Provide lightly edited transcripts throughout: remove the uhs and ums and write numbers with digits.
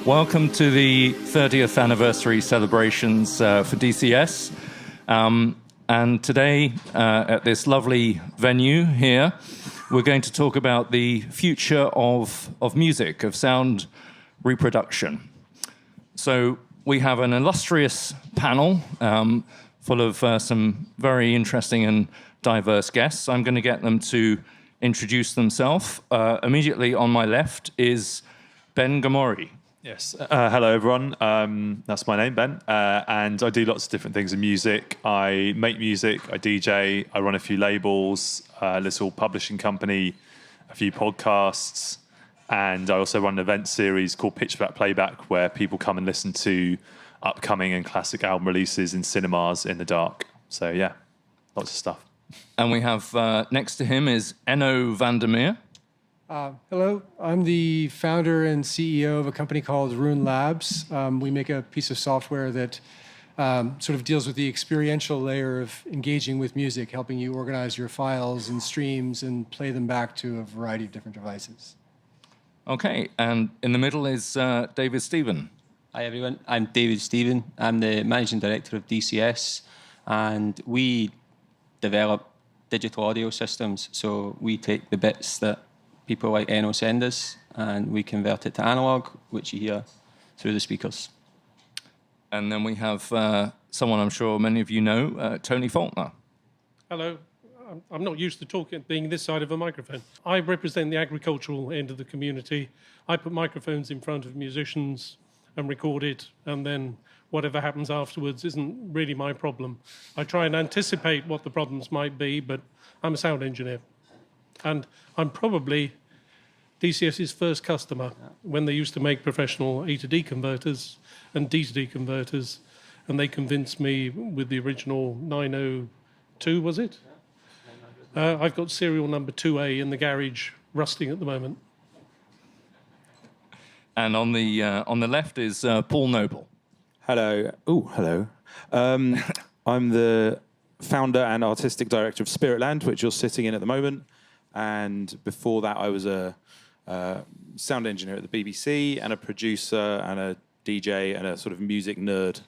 Welcome to the 30th anniversary celebrations for dCS. And today, at this lovely venue here, we're going to talk about the future of music, of sound reproduction. So we have an illustrious panel full of some very interesting and diverse guests. I'm going to get them to introduce themselves. Immediately on my left is Ben Gomori. Yes. Hello, everyone. That's my name, Ben. And I do lots of different things in music. I make music, I DJ, I run a few labels, a little publishing company, a few podcasts, and I also run an event series called Future of Digital Playback, where people come and listen to upcoming and classic album releases in cinemas in the dark. So, yeah, lots of stuff. And we have next to him is Enno Vandermeer. Hello, I'm the founder and CEO of a company called Roon Labs. We make a piece of software that sort of deals with the experiential layer of engaging with music, helping you organize your files and streams and play them back to a variety of different devices. Okay, and in the middle is David Stephen. Hi everyone, I'm David Stephen. I'm the Managing Director of dCS, and we develop digital audio systems. So we take the bits that people like Enno send us, and we convert it to analog, which you hear through the speakers. And then we have someone I'm sure many of you know, Tony Faulkner. Hello. I'm not used to being this side of a microphone. I represent the agricultural end of the community. I put microphones in front of musicians and record it, and then whatever happens afterwards isn't really my problem. I try and anticipate what the problems might be, but I'm a sound engineer. And I'm probably dCS's first customer when they used to make professional A to D converters and D to D converters, and they convinced me with the original 902, was it? I've got serial number 2A in the garage, rusting at the moment. And on the left is Paul Noble. Hello. Oh, hello. I'm the founder and artistic director of Spiritland, which you're sitting in at the moment. And before that, I was a sound engineer at the BBC and a producer and a DJ and a sort of music nerd,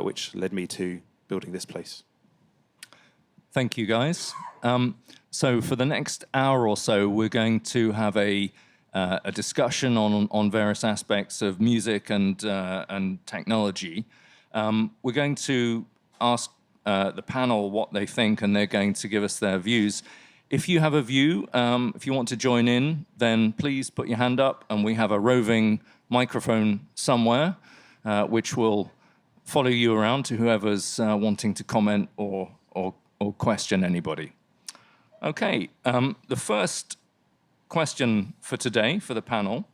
which led me to building this place. Thank you, guys. So for the next hour or so, we're going to have a discussion on various aspects of music and technology. We're going to ask the panel what they think, and they're going to give us their views. If you have a view, if you want to join in, then please put your hand up, and we have a roving microphone somewhere, which will follow you around to whoever's wanting to comment or question anybody. Okay, the first question for today, for the panel,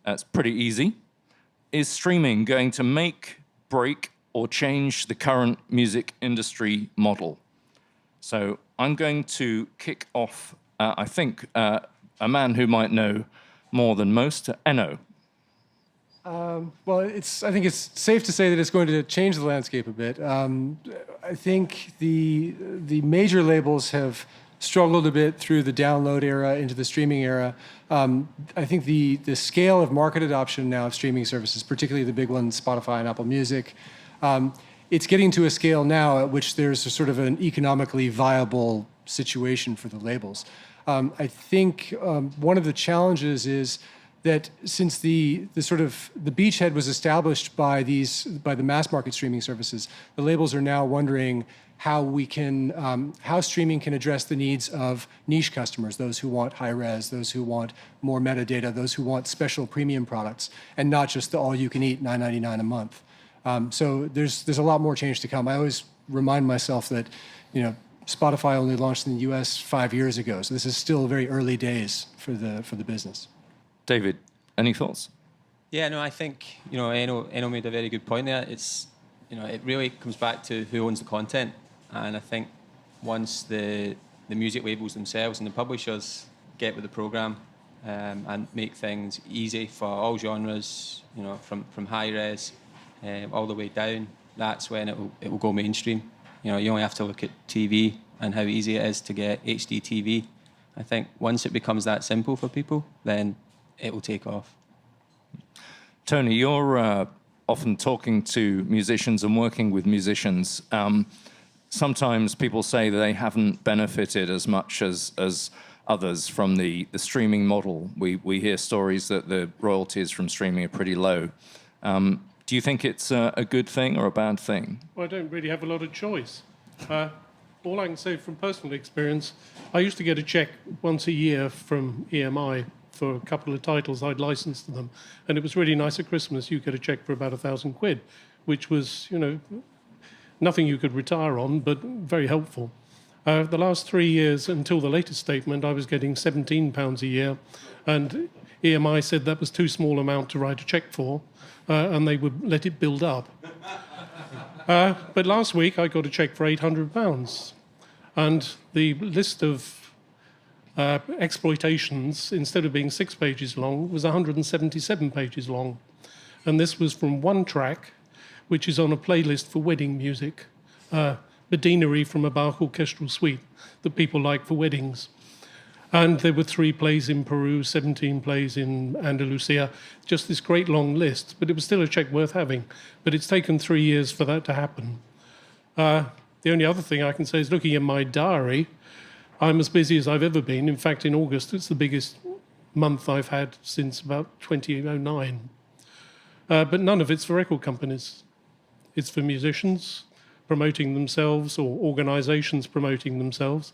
it's pretty easy. Is streaming going to make, break, or change the current music industry model? So I'm going to kick off, I think, a man who might know more than most, Enno. Well, I think it's safe to say that it's going to change the landscape a bit. I think the major labels have struggled a bit through the download era into the streaming era. I think the scale of market adoption now of streaming services, particularly the big ones, Spotify and Apple Music, it's getting to a scale now at which there's a sort of an economically viable situation for the labels. I think one of the challenges is that since the beachhead was established by the mass market streaming services, the labels are now wondering how streaming can address the needs of niche customers, those who want high res, those who want more metadata, those who want special premium products, and not just the all-you-can-eat $9.99 a month. So there's a lot more change to come. I always remind myself that, Spotify only launched in the US 5 years ago, so this is still very early days for the business. David, any thoughts? Yeah, no, I think Enno made a very good point there. It's it really comes back to who owns the content, and I think once the music labels themselves and the publishers get with the program and make things easy for all genres, from high res all the way down, that's when it will go mainstream. You only have to look at TV and how easy it is to get HD TV. I think once it becomes that simple for people, then it will take off. Tony, you're often talking to musicians and working with musicians. Sometimes people say that they haven't benefited as much as others from the streaming model. We hear stories that the royalties from streaming are pretty low. Do you think it's a good thing or a bad thing? Well, I don't really have a lot of choice. All I can say from personal experience, I used to get a check once a year from EMI for a couple of titles I'd licensed to them. And it was really nice at Christmas. You get a check for about £1,000, which was, nothing you could retire on, but very helpful. The last 3 years, until the latest statement, I was getting £17 a year. And EMI said that was too small amount to write a check for, and they would let it build up. But last week, I got a check for £800. And the list of exploitations, instead of being 6 pages long, was 177 pages long. And this was from one track, which is on a playlist for wedding music, Medinery from a Bach orchestral suite that people like for weddings. And there were 3 plays in Peru, 17 plays in Andalusia, just this great long list. But it was still a check worth having. But it's taken 3 years for that to happen. The only other thing I can say is looking at my diary, I'm as busy as I've ever been. In fact, in August, it's the biggest month I've had since about 2009. But none of it's for record companies. It's for musicians promoting themselves or organizations promoting themselves.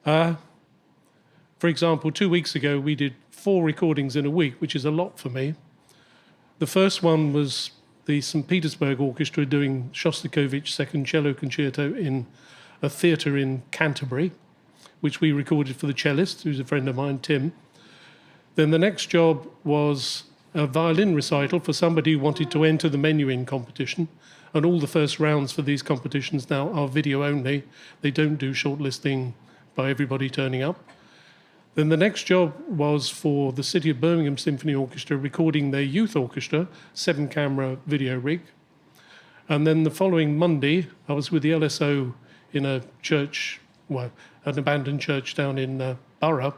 For example, 2 weeks ago, we did 4 recordings in a week, which is a lot for me. The first one was the St. Petersburg Orchestra doing Shostakovich's Second Cello Concerto in a theatre in Canterbury, which we recorded for the cellist, who's a friend of mine, Tim. Then the next job was a violin recital for somebody who wanted to enter the menuing competition. And all the first rounds for these competitions now are video only. They don't do shortlisting by everybody turning up. Then the next job was for the City of Birmingham Symphony Orchestra recording their youth orchestra, 7-camera video rig. And then the following Monday, I was with the LSO in a church, well, an abandoned church down in Borough,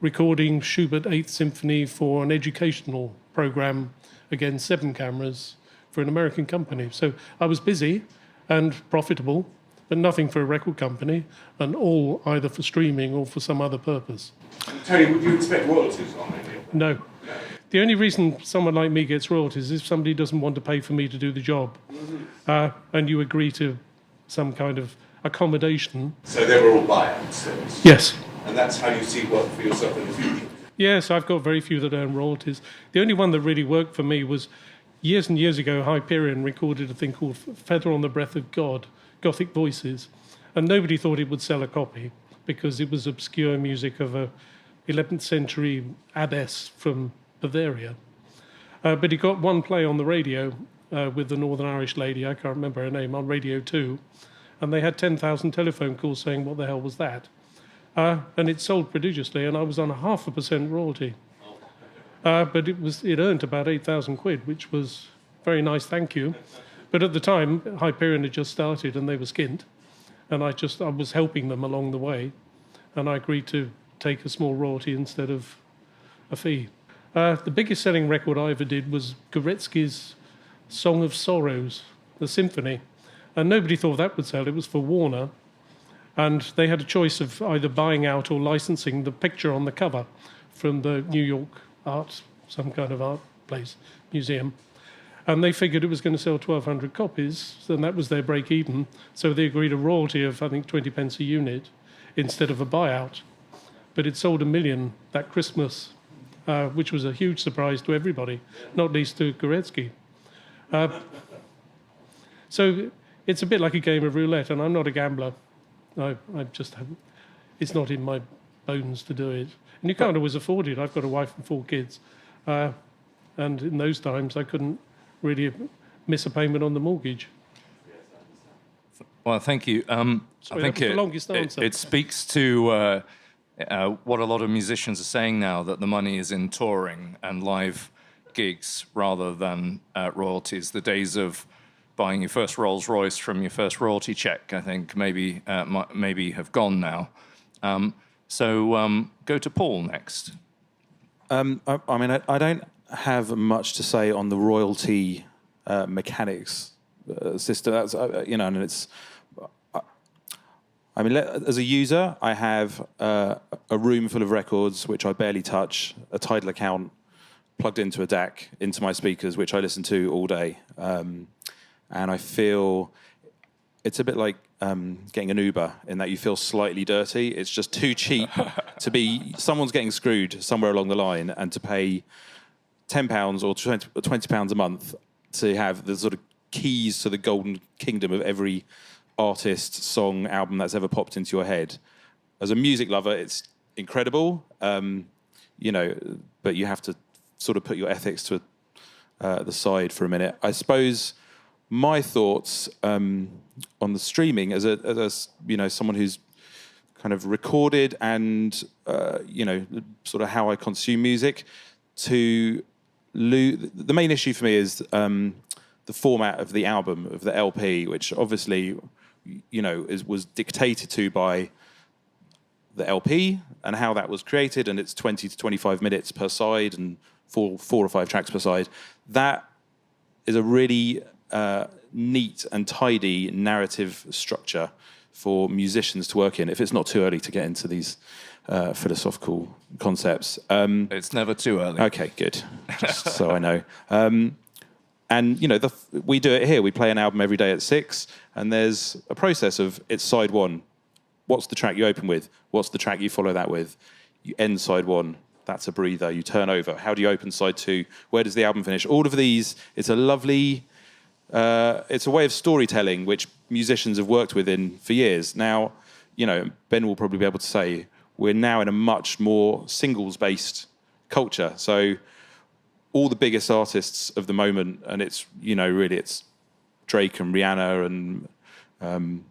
recording Schubert 8th Symphony for an educational program, again, 7 cameras, for an American company. So I was busy and profitable, but nothing for a record company, and all either for streaming or for some other purpose. Tony, would you expect royalties on any of that? No. The only reason someone like me gets royalties is if somebody doesn't want to pay for me to do the job, and you agree to some kind of accommodation. So they were all buyouts? Yes. And that's how you see work for yourself in the future? Yes, I've got very few that earn royalties. The only one that really worked for me was years and years ago, Hyperion recorded a thing called Feather on the Breath of God, Gothic Voices, and nobody thought it would sell a copy because it was obscure music of a 11th century abbess from Bavaria. But he got one play on the radio with the Northern Irish lady, I can't remember her name, on Radio 2, and they had 10,000 telephone calls saying, what the hell was that? And it sold prodigiously, and I was on a 0.5% royalty. But it earned about £8,000, which was very nice, thank you. But at the time, Hyperion had just started and they were skint. And I was helping them along the way. And I agreed to take a small royalty instead of a fee. The biggest selling record I ever did was Goretzky's Song of Sorrows, the symphony. And nobody thought that would sell. It was for Warner. And they had a choice of either buying out or licensing the picture on the cover from the New York some kind of art place, museum. And they figured it was going to sell 1,200 copies, and that was their break even. So they agreed a royalty of, I think, 20 pence a unit instead of a buyout. But it sold 1 million that Christmas, which was a huge surprise to everybody, not least to Goretzky. So it's a bit like a game of roulette, and I'm not a gambler. I just haven't. It's not in my bones to do it. And you can't always afford it. I've got a wife and 4 kids. And in those times, I couldn't really miss a payment on the mortgage. Well, thank you. Sorry, I think that was the longest answer. it speaks to what a lot of musicians are saying now, that the money is in touring and live gigs rather than royalties. The days of buying your first Rolls Royce from your first royalty check, I think, maybe have gone now. So go to Paul next. I mean, I don't have much to say on the royalty mechanics system. That's and it's. I mean, as a user, I have a room full of records which I barely touch, a Tidal account plugged into a DAC into my speakers, which I listen to all day, and I feel it's a bit like getting an Uber in that you feel slightly dirty. It's just too cheap to be someone's getting screwed somewhere along the line, and to pay £10 or £20 a month to have the sort of keys to the golden kingdom of every artist, song, album that's ever popped into your head. As a music lover, it's incredible, but you have to sort of put your ethics to the side for a minute. I suppose my thoughts on the streaming, as someone who's kind of recorded and sort of how I consume music, the main issue for me is the format of the album, of the LP, which obviously was dictated to by the LP and how that was created, and it's 20 to 25 minutes per side and four or five tracks per side. That is a really neat and tidy narrative structure for musicians to work in, if it's not too early to get into these philosophical concepts. It's never too early. Okay, good. Just so I know. And, we do it here. We play an album every day at 6, and there's a process of it's side 1. What's the track you open with? What's the track you follow that with? You end side 1. That's a breather. You turn over. How do you open side 2? Where does the album finish? All of these, it's a lovely... it's a way of storytelling which musicians have worked within for years. Now, Ben will probably be able to say we're now in a much more singles-based culture. So all the biggest artists of the moment, and it's, really it's Drake and Rihanna and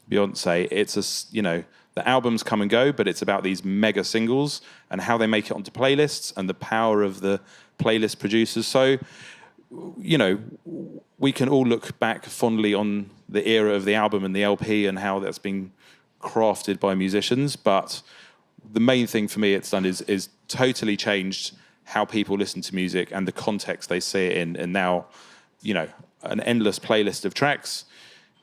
Beyonce. It's the albums come and go, but it's about these mega singles and how they make it onto playlists and the power of the playlist producers. So, we can all look back fondly on the era of the album and the LP and how that's been crafted by musicians. But the main thing for me it's done is totally changed how people listen to music and the context they see it in. And now, an endless playlist of tracks,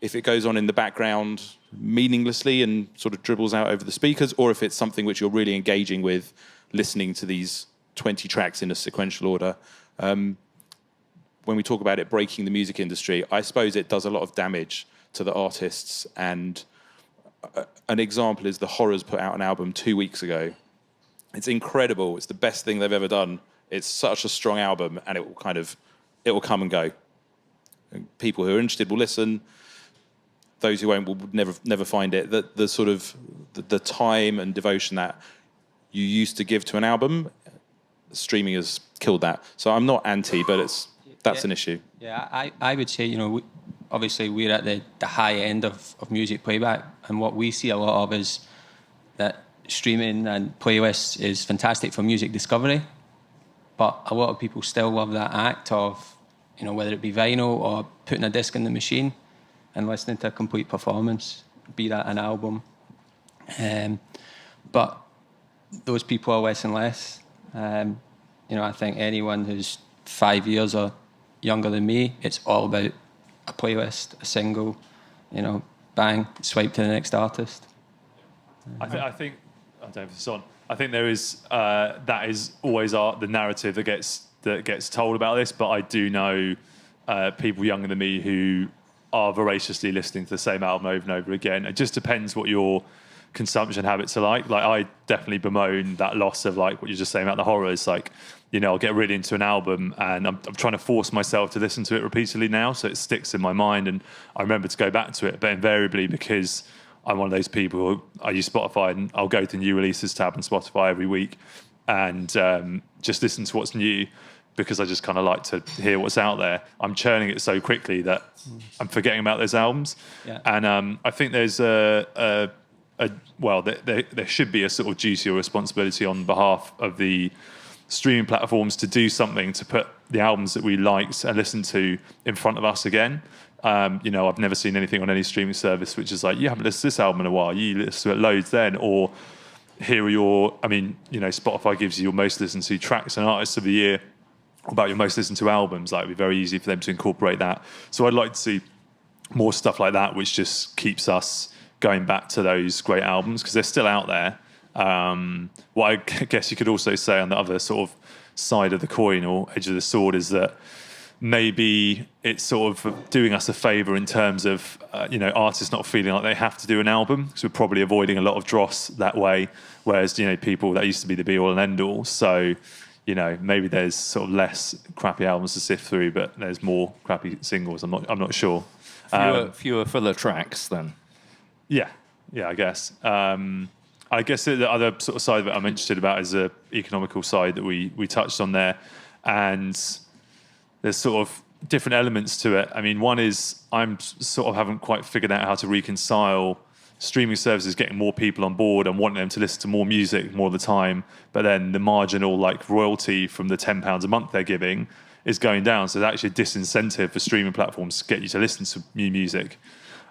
if it goes on in the background meaninglessly and sort of dribbles out over the speakers, or if it's something which you're really engaging with, listening to these 20 tracks in a sequential order. When we talk about it breaking the music industry, I suppose it does a lot of damage to the artists. And an example is the Horrors put out an album 2 weeks ago. It's incredible. It's the best thing they've ever done. It's such a strong album, and it will come and go. And people who are interested will listen. Those who won't will never find it. The sort of the time and devotion that you used to give to an album, streaming has killed that. So I'm not anti, but that's an issue. Yeah, I would say, obviously we're at the high end of music playback, and what we see a lot of is that streaming and playlists is fantastic for music discovery, but a lot of people still love that act of, whether it be vinyl or putting a disc in the machine and listening to a complete performance, be that an album. But those people are less and less. I think anyone who's 5 years or younger than me, it's all about a playlist, a single, bang, swipe to the next artist. I think I don't know if it's on. I think there is that is always the narrative that gets told about this. But I do know people younger than me who are voraciously listening to the same album over and over again. It just depends what your consumption habits are like. Like, I definitely bemoan that loss of, like, what you're just saying about the Horrors. Like, I'll get really into an album and I'm trying to force myself to listen to it repeatedly now, so it sticks in my mind and I remember to go back to it. But invariably, because I'm one of those people who I use Spotify and I'll go to the new releases tab on Spotify every week and just listen to what's new, because I just kind of like to hear what's out there. I'm churning it so quickly that I'm forgetting about those albums. Yeah. And I think there's there should be a sort of duty or responsibility on behalf of the streaming platforms to do something to put the albums that we liked and listened to in front of us again. I've never seen anything on any streaming service which is like, you haven't listened to this album in a while, you listen to it loads then, or here are your, Spotify gives you your most listened to tracks and artists of the year about your most listened to albums, like it'd be very easy for them to incorporate that. So I'd like to see more stuff like that, which just keeps us going back to those great albums because they're still out there. What I guess you could also say on the other sort of side of the coin or edge of the sword is that maybe it's sort of doing us a favour in terms of artists not feeling like they have to do an album because we're probably avoiding a lot of dross that way, whereas people that used to be the be all and end all. So maybe there's sort of less crappy albums to sift through, but there's more crappy singles. I'm not sure. Fewer filler tracks then. Yeah, I guess. I guess the other sort of side of it I'm interested about is the economical side that we touched on there, and there's sort of different elements to it. I mean, one is I'm sort of haven't quite figured out how to reconcile streaming services getting more people on board and wanting them to listen to more music more of the time, but then the marginal royalty from the £10 a month they're giving is going down. So there's actually a disincentive for streaming platforms to get you to listen to new music.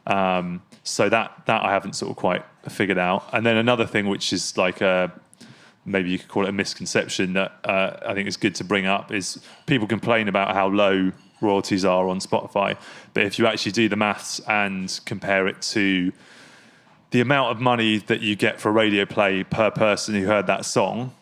So that I haven't sort of quite figured out. And then another thing, which is maybe you could call it a misconception that I think is good to bring up, is people complain about how low royalties are on Spotify. But if you actually do the maths and compare it to the amount of money that you get for radio play per person who heard that song,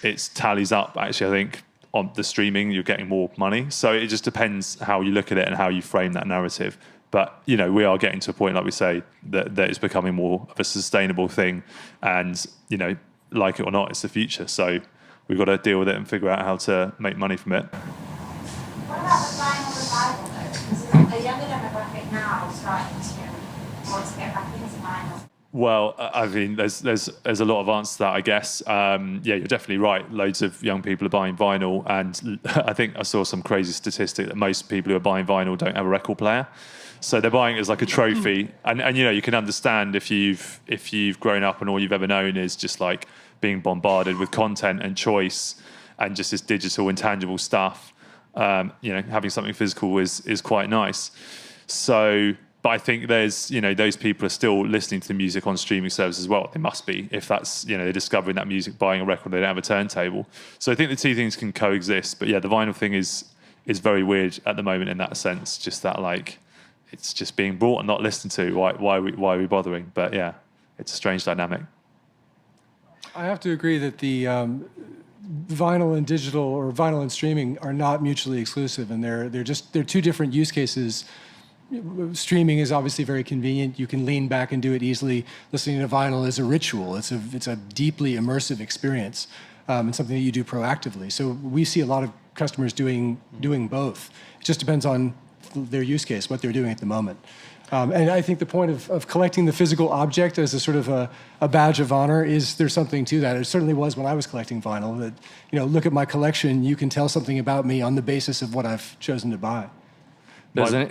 it tallies up, actually, I think, on the streaming, you're getting more money. So it just depends how you look at it and how you frame that narrative. But, we are getting to a point, like we say, that it's becoming more of a sustainable thing. And, like it or not, it's the future. So we've got to deal with it and figure out how to make money from it. What about the vinyl revival, though? Because a younger demographic now is starting to want to get back into vinyl. Well, I mean, there's a lot of answers to that, I guess. You're definitely right. Loads of young people are buying vinyl. And I think I saw some crazy statistic that most people who are buying vinyl don't have a record player. So they're buying it as like a trophy, and you can understand if you've grown up and all you've ever known is just like being bombarded with content and choice and just this digital intangible stuff. Having something physical is quite nice. So, but I think there's those people are still listening to the music on streaming services as well. They must be, if that's they're discovering that music, buying a record, they don't have a turntable. So I think the two things can coexist. But yeah, the vinyl thing is very weird at the moment in that sense. Just that it's just being bought and not listened to. Why are we bothering? But yeah, it's a strange dynamic. I have to agree that the vinyl and digital, or vinyl and streaming, are not mutually exclusive, and they're two different use cases. Streaming is obviously very convenient. You can lean back and do it easily. Listening to vinyl is a ritual. It's a deeply immersive experience, and something that you do proactively. So we see a lot of customers doing both. It just depends on their use case, what they're doing at the moment. And I think the point of collecting the physical object as a sort of a badge of honor there's something to that. It certainly was when I was collecting vinyl, that, look at my collection, you can tell something about me on the basis of what I've chosen to buy.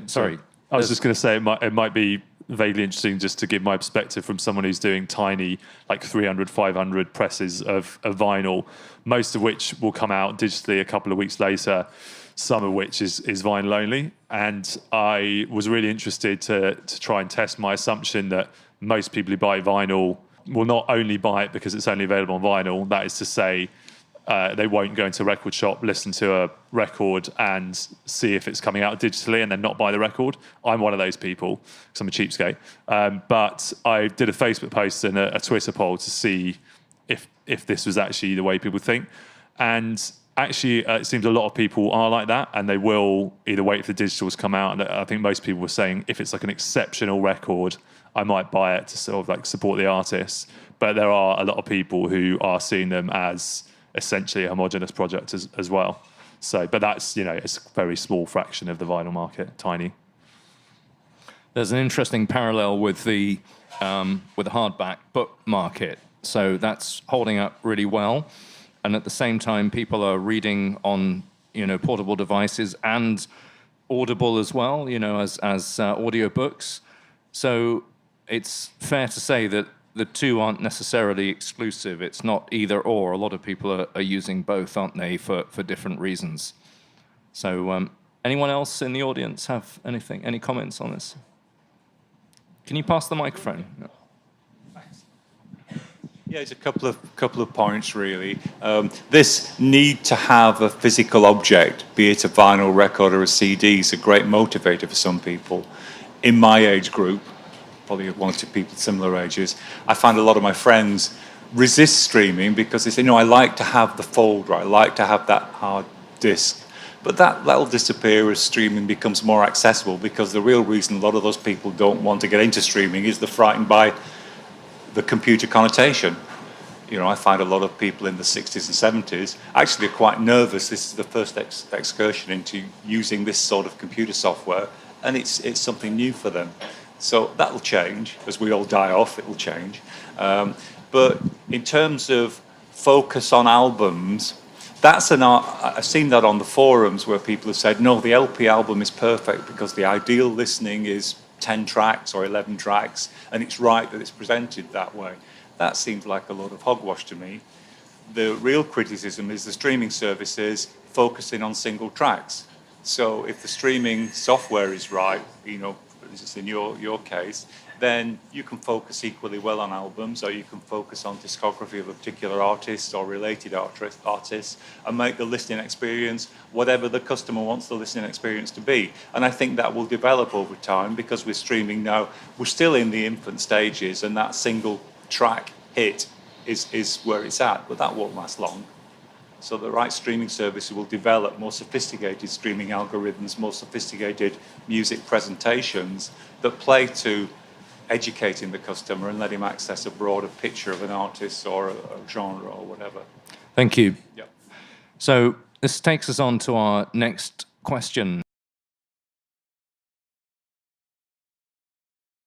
Sorry. I was just going to say it might be vaguely interesting just to give my perspective from someone who's doing tiny, 300, 500 presses of vinyl, most of which will come out digitally a couple of weeks later, some of which is vinyl only. And I was really interested to try and test my assumption that most people who buy vinyl will not only buy it because it's only available on vinyl. That is to say, they won't go into a record shop, listen to a record and see if it's coming out digitally and then not buy the record. I'm one of those people because I'm a cheapskate. But I did a Facebook post and a Twitter poll to see if this was actually the way people think. And actually, it seems a lot of people are like that, and they will either wait for the digitals to come out. And I think most people were saying if it's an exceptional record, I might buy it to sort of support the artist. But there are a lot of people who are seeing them as essentially a homogenous project as well. So, but that's it's a very small fraction of the vinyl market, tiny. There's an interesting parallel with the hardback book market. So that's holding up really well. And at the same time, people are reading on, portable devices and Audible as well, as audiobooks. So it's fair to say that the two aren't necessarily exclusive. It's not either or. A lot of people are using both, aren't they, for different reasons. So anyone else in the audience have any comments on this? Can you pass the microphone? No. Yeah, it's a couple of points really. This need to have a physical object, be it a vinyl record or a CD, is a great motivator for some people. In my age group, probably one or two people similar ages, I find a lot of my friends resist streaming because they say, no, I like to have the folder, I like to have that hard disk. But that'll disappear as streaming becomes more accessible, because the real reason a lot of those people don't want to get into streaming is they're frightened by the computer connotation. You know, I find a lot of people in the 60s and 70s actually are quite nervous. This is the first excursion into using this sort of computer software, and it's something new for them. So that'll change. As we all die off, it will change. But in terms of focus on albums, that's I've seen that on the forums where people have said, no, the LP album is perfect because the ideal listening is 10 tracks or 11 tracks, and it's right that it's presented that way. That seems like a lot of hogwash to me. The real criticism is the streaming services focusing on single tracks. So if the streaming software is right, you know, for instance in your case, then you can focus equally well on albums, or you can focus on discography of a particular artist or related artists, and make the listening experience whatever the customer wants the listening experience to be. And I think that will develop over time, because with streaming now, we're still in the infant stages, and that single track hit is where it's at, but that won't last long. So the right streaming services will develop more sophisticated streaming algorithms, more sophisticated music presentations that play to educating the customer and let him access a broader picture of an artist or a genre or whatever. Thank you. Yep. So this takes us on to our next question.